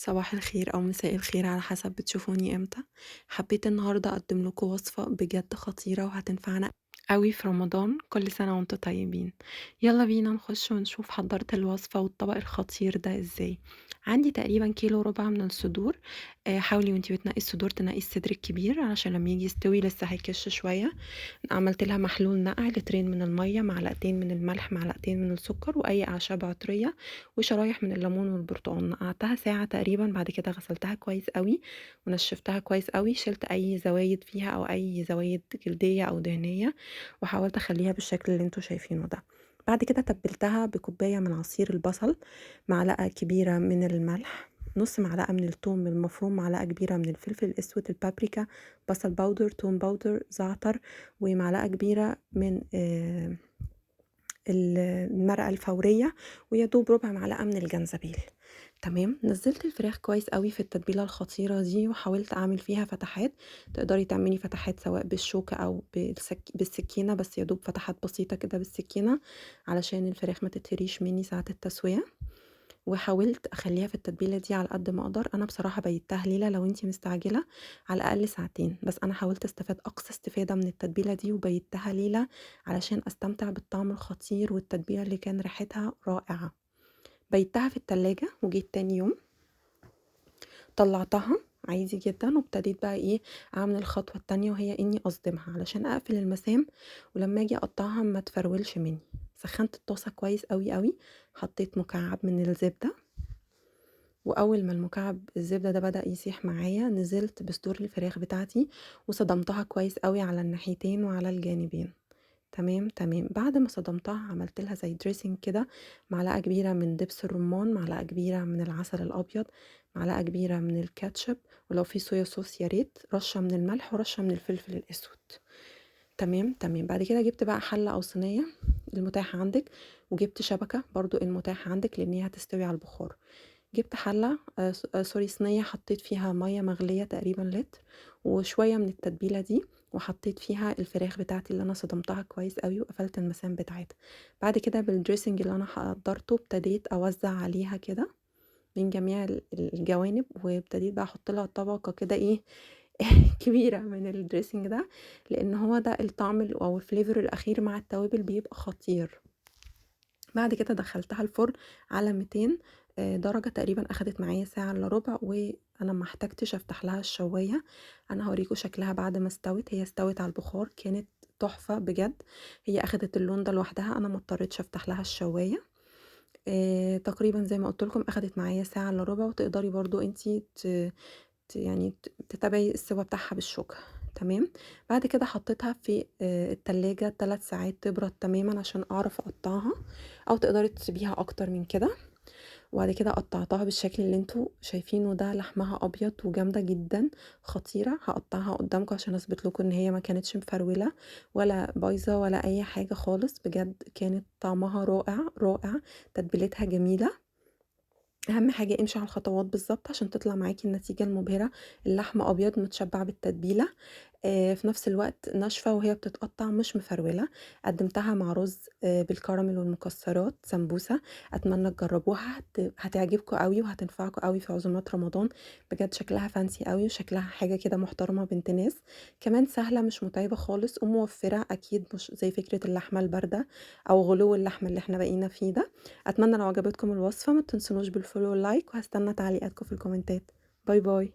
صباح الخير أو مساء الخير على حسب بتشوفوني امتى. حبيت النهاردة أقدم لكم وصفة بجد خطيرة وهتنفعنا قوي في رمضان. كل سنة وانتم طيبين. يلا بينا نخش ونشوف حضرت الوصفة والطبق الخطير ده ازاي. عندي تقريبا كيلو ربع من الصدور. حاولي وانتي بتنقي الصدور تنقي الصدر الكبير علشان لما يجي يستوي لسه هيكش شوية. عملت لها محلول نقع لترين من المية، معلقتين من الملح، معلقتين من السكر، واي اعشاب عطرية، وشرايح من الليمون والبرتقال. نقعتها ساعة تقريبا، بعد كده غسلتها كويس قوي ونشفتها كويس قوي، شلت اي زوايد فيها او اي زوايد جلدية او دهنية، وحاولت اخليها بالشكل اللي انتوا شايفينه ده. بعد كده تبلتها بكوباية من عصير البصل، معلقة كبيرة من الملح، نص معلقة من الثوم المفروم، معلقة كبيرة من الفلفل الأسود، البابريكا، بصل باودر، توم باودر، زعتر، ومعلقة كبيرة من المرقة الفورية، ويا دوب ربع معلقة من الجنزبيل. تمام، نزلت الفراخ كويس قوي في التتبيلة الخطيرة دي وحاولت اعمل فيها فتحات. تقدري تعملي فتحات سواء بالشوكة او بالسكينة، بس يا دوب فتحات بسيطة كده بالسكينة علشان الفراخ ما تتهريش مني ساعة التسوية. وحاولت اخليها في التتبيله دي على قد ما اقدر. انا بصراحه بيتها ليله، لو انتي مستعجله على الاقل ساعتين، بس انا حاولت استفاد اقصى استفاده من التتبيله دي وبيتها ليله علشان استمتع بالطعم الخطير والتتبيله اللي كان ريحتها رائعه. بيتها في التلاجة وجيت تاني يوم طلعتها عادي جدا، وابتديت بقى ايه اعمل الخطوه التانية، وهي اني اصدمها علشان اقفل المسام ولما اجي اقطعها ما تفرولش مني. سخنت الطاسه كويس قوي قوي، حطيت مكعب من الزبده، واول ما المكعب الزبده ده بدأ يسيح معايا نزلت بصدور الفراخ بتاعتي وصدمتها كويس قوي على الناحيتين وعلى الجانبين. تمام تمام، بعد ما صدمتها عملت لها زي دريسنج كده، معلقه كبيره من دبس الرمان، معلقه كبيره من العسل الابيض، معلقه كبيره من الكاتشب، ولو في صويا صوص يا ريت، رشه من الملح ورشه من الفلفل الاسود. تمام تمام، بعد كده جبت بقى حله او صينيه المتاح عندك، وجبت شبكه برضو المتاح عندك لان هي هتستوي على البخار. جبت حلة سوري صينية، حطيت فيها مية مغلية تقريبا لتر، وشوية من التتبيلة دي، وحطيت فيها الفراخ بتاعتي اللي انا صدمتها كويس قوي وقفلت المسام بتاعتها. بعد كده بالدريسنج اللي انا حضرته ابتديت اوزع عليها كده من جميع الجوانب، وابتديت بقى احط لها طبقة كده ايه كبيرة من الدريسنج ده، لان هو ده الطعم او الفليفر الاخير مع التوابل بيبقى خطير. بعد كده دخلتها الفرن على 200 درجة، تقريبا اخدت معايا ساعة الا ربع، وانا ما احتجتش افتح لها الشواية. انا هوريكم شكلها بعد ما استوت. هي استوت على البخار، كانت تحفة بجد. هي اخدت اللون ده لوحدها، انا ما اضطريتش افتح لها الشواية. تقريبا زي ما قلت لكم اخدت معايا ساعة الا ربع، وتقدري برضو انتي يعني تتابعي السوا بتاعها بالشوكة. تمام. بعد كده حطيتها في التلاجة 3 ساعات تبرد تماما عشان اعرف اقطعها، او تقدري تسيبيها اكتر من كده. وبعد كده قطعتها بالشكل اللي انتوا شايفينه ده، لحمها ابيض وجامده جدا، خطيره. هقطعها قدامكم عشان اثبت لكم ان هي ما كانتش مفروله ولا بايظه ولا اي حاجه خالص، بجد كانت طعمها رائع رائع، تتبيلتها جميله. اهم حاجه امشي على الخطوات بالظبط عشان تطلع معاكي النتيجه المبهره. اللحمه ابيض متشبع بالتتبيله، في نفس الوقت ناشفه وهي بتتقطع مش مفروله. قدمتها مع رز بالكراميل والمكسرات، سمبوسه. اتمنى تجربوها، هتعجبكم قوي وهتنفعكم قوي في عزومات رمضان. بجد شكلها فانسي قوي وشكلها حاجه كده محترمه بنت ناس، كمان سهله مش متعبه خالص وموفره اكيد، مش زي فكره اللحمه البارده او غلو اللحمه اللي احنا بقينا فيه ده. اتمنى لو عجبتكم الوصفه ما تنسونوش بالفولو واللايك، وهستنى تعليقاتكم في الكومنتات. باي باي.